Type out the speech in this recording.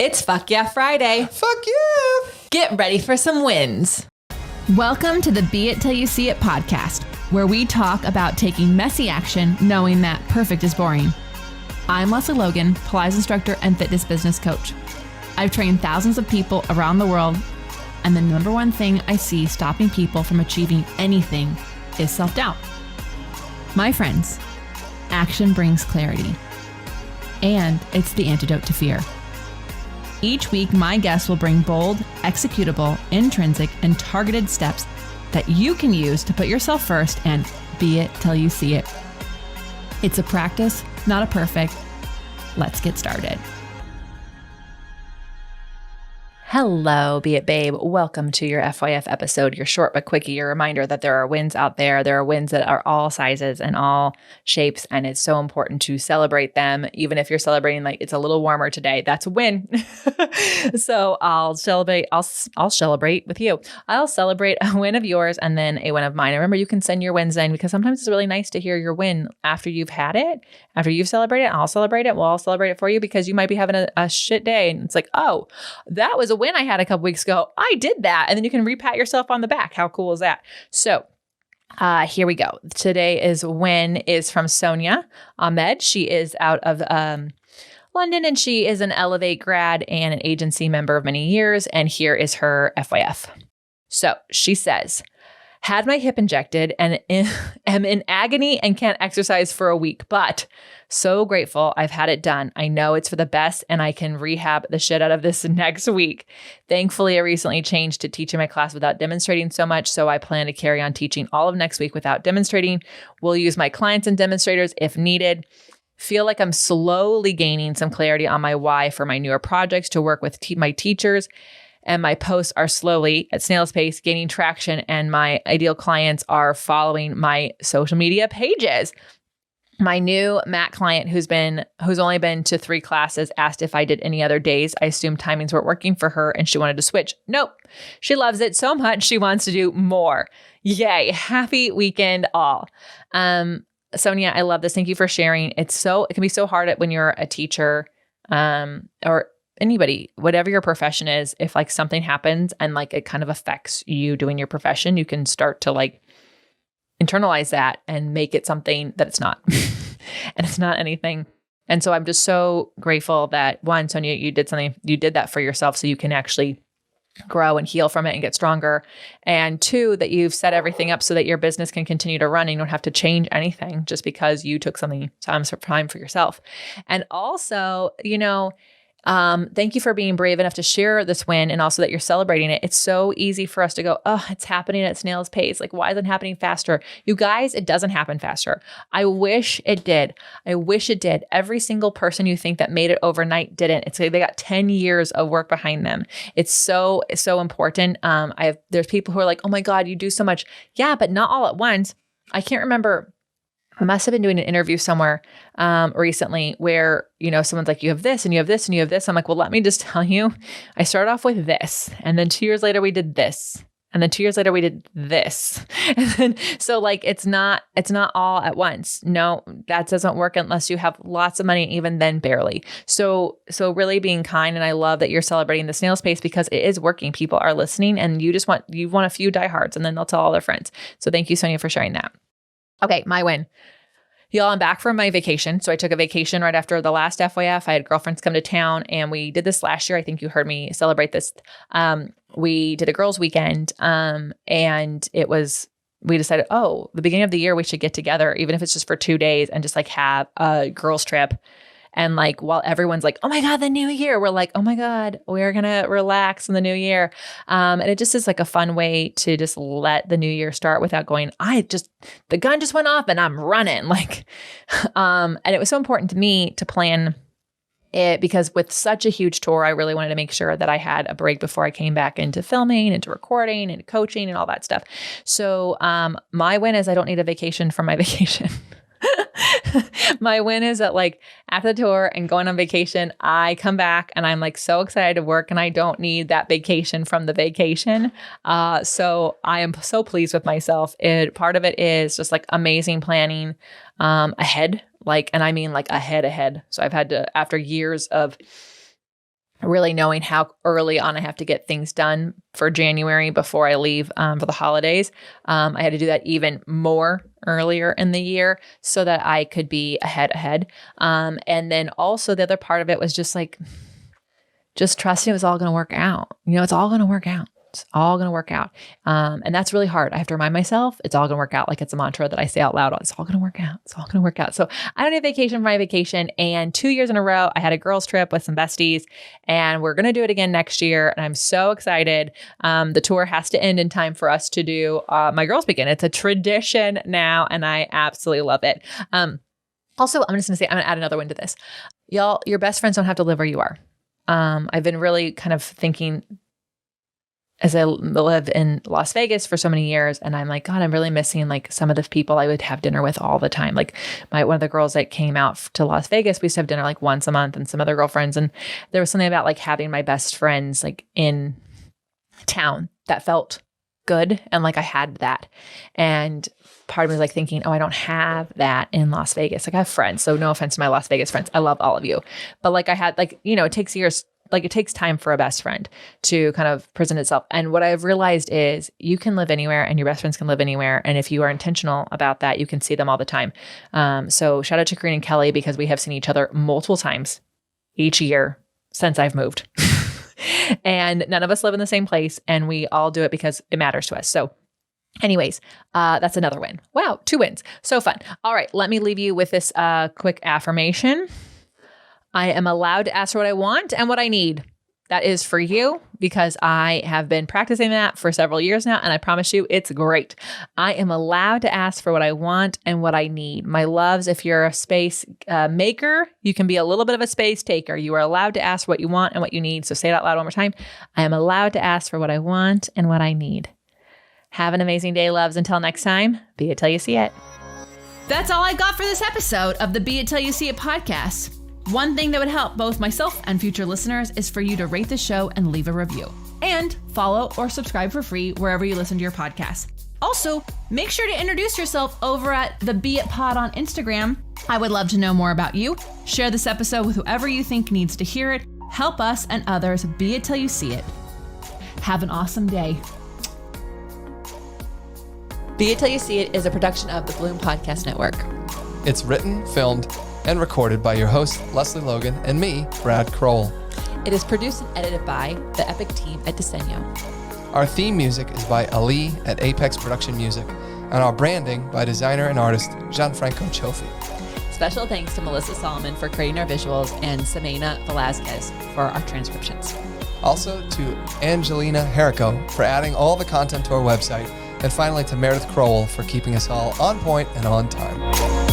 It's Fuck Yeah Friday. Fuck yeah! Get ready for some wins. Welcome to the Be It Till You See It podcast, where we talk about taking messy action, knowing that perfect is boring. I'm Lesley Logan, Pilates instructor and fitness business coach. I've trained thousands of people around the world, and the number one thing I see stopping people from achieving anything is self-doubt. My friends, action brings clarity, and it's the antidote to fear. Each week, my guests will bring bold, executable, intrinsic, and targeted steps that you can use to put yourself first and be it till you see it. It's a practice, not a perfect. Let's get started. Hello, Be It Babe. Welcome to your FYF episode, your short but quickie, your reminder that there are wins out there. There are wins that are all sizes and all shapes, and it's so important to celebrate them. Even if you're celebrating like it's a little warmer today, that's a win. So I'll celebrate with you. I'll celebrate a win of yours and then a win of mine. And remember, you can send your wins in because sometimes it's really nice to hear your win after you've had it. After you've celebrated it, I'll celebrate it. Well, I'll celebrate it for you because you might be having a shit day. And it's like, oh, that was a win I had a couple weeks ago. I did that. And then you can re-pat yourself on the back. How cool is that? So here we go. Today's win is from Sonia Ahmed. She is out of London, and she is an Elevate grad and an agency member of many years. And here is her FYF. So she says, had my hip injected and am in agony and can't exercise for a week, but so grateful I've had it done. I know it's for the best and I can rehab the shit out of this next week. Thankfully, I recently changed to teaching my class without demonstrating so much, so I plan to carry on teaching all of next week without demonstrating. We'll use my clients and demonstrators if needed. Feel like I'm slowly gaining some clarity on my why for my newer projects to work with my teachers. And my posts are slowly at snail's pace gaining traction, and my ideal clients are following my social media pages. My new MAT client who's only been to 3 classes asked if I did any other days. I assumed timings weren't working for her and she wanted to switch. Nope. She loves it so much she wants to do more. Yay. Happy weekend all. Sonia, I love this. Thank you for sharing. It can be so hard when you're a teacher or anybody, whatever your profession is, if like something happens and like it kind of affects you doing your profession, you can start to like internalize that and make it something that it's not. And it's not anything. And so I'm just so grateful that one, Sonia, you did that for yourself so you can actually grow and heal from it and get stronger. And 2, that you've set everything up so that your business can continue to run and you don't have to change anything just because you took time for yourself. And also, thank you for being brave enough to share this win and also that you're celebrating it. It's so easy for us to go, oh, it's happening at snail's pace. Like, why isn't it happening faster? You guys, it doesn't happen faster. I wish it did. Every single person you think that made it overnight didn't. It's like they got 10 years of work behind them. It's so important. There's people who are like, oh my God, you do so much. Yeah, but not all at once. I can't remember. I must have been doing an interview somewhere recently where, someone's like, you have this and you have this and you have this. I'm like, well, let me just tell you, I started off with this. And then 2 years later, we did this. And then 2 years later, we did this. And then, so like, it's not all at once. No, that doesn't work unless you have lots of money, even then barely. So really being kind. And I love that you're celebrating the snail's pace because it is working. People are listening and you want a few diehards and then they'll tell all their friends. So thank you, Sonia, for sharing that. Okay, my win. Y'all, I'm back from my vacation. So I took a vacation right after the last FYF. I had girlfriends come to town and we did this last year. I think you heard me celebrate this. We did a girls' weekend and we decided, the beginning of the year, we should get together, even if it's just for 2 days and just like have a girls' trip. And like, while everyone's like, oh my God, the new year, we're like, oh my God, we're going to relax in the new year. And it just is like a fun way to just let the new year start without going, the gun just went off and I'm running. Like, and it was so important to me to plan it because with such a huge tour, I really wanted to make sure that I had a break before I came back into filming, into recording, and coaching and all that stuff. So my win is I don't need a vacation from my vacation. My win is that like after the tour and going on vacation, I come back and I'm like so excited to work and I don't need that vacation from the vacation. So I am so pleased with myself. Part of it is just like amazing planning ahead, and I mean like ahead. So I've had to, after years of really knowing how early on I have to get things done for January before I leave for the holidays. I had to do that even more earlier in the year so that I could be ahead. And then also the other part of it was just like, just trusting it was all going to work out. It's all going to work out. It's all going to work out. And that's really hard. I have to remind myself it's all going to work out. Like it's a mantra that I say out loud. It's all going to work out. It's all going to work out. So I don't have vacation for my vacation. And 2 years in a row, I had a girls trip with some besties and we're going to do it again next year. And I'm so excited. The tour has to end in time for us to do my girls weekend. It's a tradition now and I absolutely love it. Also, I'm just going to say, I'm going to add another one to this. Y'all, your best friends don't have to live where you are. I've been really kind of thinking as I live in Las Vegas for so many years, and I'm like, God, I'm really missing like some of the people I would have dinner with all the time. Like one of the girls that came out to Las Vegas, we used to have dinner like once a month, and some other girlfriends. And there was something about like having my best friends like in town that felt good. And like I had that. And part of me was like thinking, oh, I don't have that in Las Vegas. Like I have friends. So no offense to my Las Vegas friends. I love all of you. But like I had like, it takes years. Like it takes time for a best friend to kind of present itself. And what I've realized is you can live anywhere and your best friends can live anywhere. And if you are intentional about that, you can see them all the time. So shout out to Corinne and Kelly because we have seen each other multiple times each year since I've moved. And none of us live in the same place and we all do it because it matters to us. So anyways, that's another win. Wow, 2 wins. So fun. All right, let me leave you with this quick affirmation. I am allowed to ask for what I want and what I need. That is for you because I have been practicing that for several years now, and I promise you it's great. I am allowed to ask for what I want and what I need. My loves, if you're a space maker, you can be a little bit of a space taker. You are allowed to ask what you want and what you need. So say it out loud one more time. I am allowed to ask for what I want and what I need. Have an amazing day, loves. Until next time, be it till you see it. That's all I got for this episode of the Be It Till You See It podcast. One thing that would help both myself and future listeners is for you to rate the show and leave a review. And follow or subscribe for free wherever you listen to your podcast. Also, make sure to introduce yourself over at the Be It Pod on Instagram. I would love to know more about you. Share this episode with whoever you think needs to hear it. Help us and others be it till you see it. Have an awesome day. Be It Till You See It is a production of the Bloom Podcast Network. It's written, filmed, and recorded by your host, Lesley Logan, and me, Brad Kroll. It is produced and edited by the epic team at Diseño. Our theme music is by Ali at Apex Production Music, and our branding by designer and artist Gianfranco Cioffi. Special thanks to Melissa Solomon for creating our visuals and Samena Velazquez for our transcriptions. Also to Angelina Herrico for adding all the content to our website, and finally to Meredith Crowell for keeping us all on point and on time.